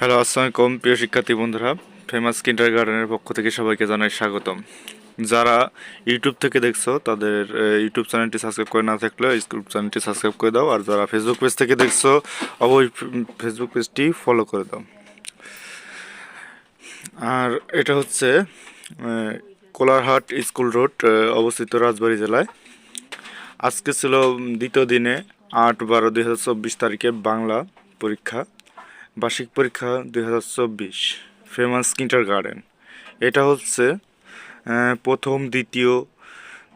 Hello, আসসালামু আলাইকুম প্রিয় শিক্ষার্থী বন্ধুরা। ফেমাস কিন্ডারগার্টেনের পক্ষ থেকে সবাইকে জানাই স্বাগতম। যারা ইউটিউব থেকে দেখছো তাদের ইউটিউব চ্যানেলটি সাবস্ক্রাইব করে না থাকলে ইউটিউব চ্যানেলটি সাবস্ক্রাইব করে দাও, আর যারা ফেসবুক পেজ থেকে দেখছো অবশ্যই ফেসবুক পেজটি ফলো করে দাও। আর এটা হচ্ছে কোলারহাট স্কুল রোড, অবস্থিত রাজবাড়ী জেলায়। আজকে ছিল দ্বিতীয় দিনে 8/12/2024 তারিখে বাংলা পরীক্ষা, বার্ষিক পরীক্ষা 2024, ফেমাস কিন্ডারগার্টেন। এটা হচ্ছে প্রথম, দ্বিতীয়,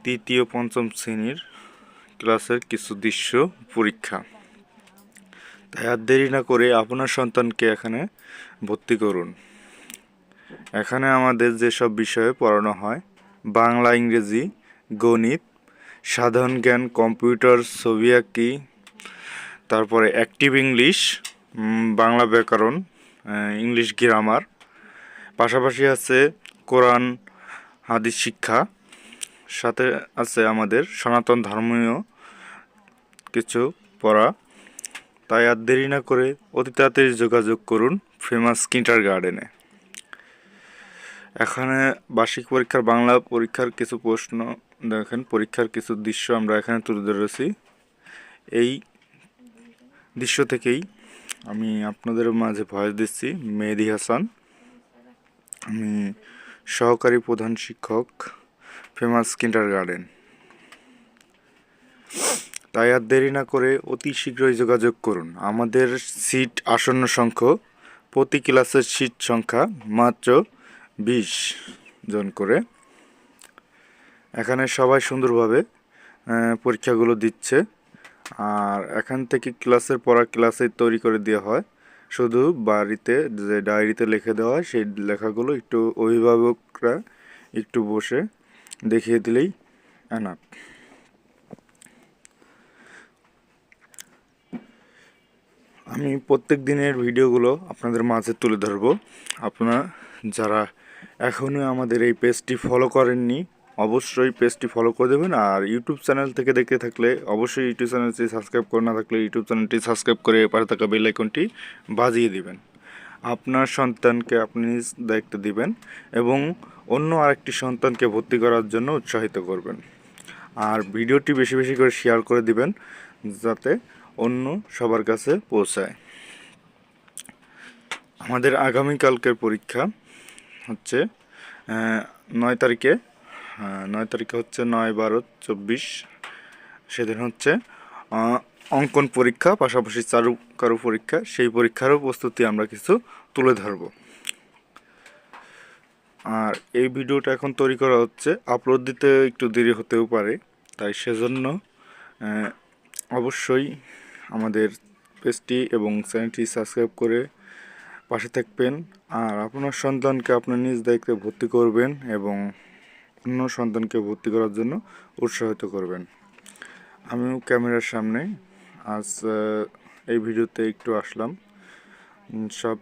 তৃতীয়, পঞ্চম শ্রেণীর ক্লাসের কিছু দৃশ্য পরীক্ষা। তাই আর দেরি না করে আপনার সন্তানকে এখানে ভর্তি করুন। এখানে আমাদের যেসব বিষয়ে পড়ানো হয়: বাংলা, ইংরেজি, গণিত, সাধারণ জ্ঞান, কম্পিউটার, ছবি আঁকি, তারপরে অ্যাক্টিভ ইংলিশ, বাংলা ব্যাকরণ, ইংলিশ গ্রামার, পাশাপাশি আছে কোরআন হাদিস শিক্ষা, সাথে আছে আমাদের সনাতন ধর্মীয় কিছু পড়া। তাই আর দেরি না করে অতি তাড়াতাড়ি যোগাযোগ করুন ফেমাস কিন্ডারগার্টেনে। এখানে বার্ষিক পরীক্ষার বাংলা পরীক্ষার কিছু প্রশ্ন দেখেন, পরীক্ষার কিছু দৃশ্য আমরা এখানে তুলে ধরেছি। এই দৃশ্য থেকেই আমি আপনাদের মাঝে ভয়েস দিচ্ছি। মেহেদি হাসান, আমি সহকারী প্রধান শিক্ষক, ফেমাস কিন্ডারগার্টেন। তাই আর দেরি না করে অতি শীঘ্রই যোগাযোগ করুন। আমাদের সিট আসন্ন সংখ্যা, প্রতি ক্লাসের সিট সংখ্যা মাত্র 20 জন করে। এখানে সবাই সুন্দরভাবে পরীক্ষাগুলো দিচ্ছে, আর এখান থেকে ক্লাসের পড়া ক্লাসে তৈরি করে দেওয়া হয়। শুধু বাড়িতে যে ডায়েরিতে লিখে দেওয়া হয় সেই লেখাগুলো একটু অভিভাবকরা একটু বসে দেখিয়ে দিলেই এনাফ। আমি প্রত্যেক দিনের ভিডিওগুলো আপনাদের মাঝে তুলে ধরবো। আপনারা যারা এখনও আমাদের এই পেজটি ফলো করেননি অবশ্যই পেজটি ফলো করে দেবেন, আর ইউটিউব চ্যানেল থেকে দেখতে থাকলে অবশ্যই ইউটিউব চ্যানেলটি সাবস্ক্রাইব করে না থাকলে ইউটিউব চ্যানেলটি সাবস্ক্রাইব করে পাশে থাকা বেল আইকনটি বাজিয়ে দিবেন। আপনার সন্তানকে আপনি নিজ দায়িত্ব দিবেন এবং অন্য আরেকটি সন্তানকে ভর্তি করার জন্য উৎসাহিত করবেন। আর ভিডিওটি বেশি বেশি করে শেয়ার করে দিবেন যাতে অন্য সবার কাছে পৌঁছায়। আমাদের আগামীকালকের পরীক্ষা হচ্ছে 9 তারিখে। 9 তারিখে হচ্ছে 9/12/24। সেদিন হচ্ছে অঙ্কন পরীক্ষা, পাশাপাশি চারুকারু পরীক্ষা। সেই পরীক্ষারও প্রস্তুতি আমরা কিছু তুলে ধরব। আর এই ভিডিওটা এখন তৈরি করা হচ্ছে, আপলোড দিতে একটু দেরি হতেও পারে, তাই সেজন্য অবশ্যই আমাদের পেজটি এবং চ্যানেলটি সাবস্ক্রাইব করে পাশে থাকবেন। আর আপনার সন্তানকে আপনার নিজ দায়িত্বে ভর্তি করবেন এবং অন্য সন্তানকে ভর্তি করার জন্য উৎসাহিত করবেন। আমিও ক্যামেরার সামনে আজ এই ভিডিওতে একটু আসলাম। সব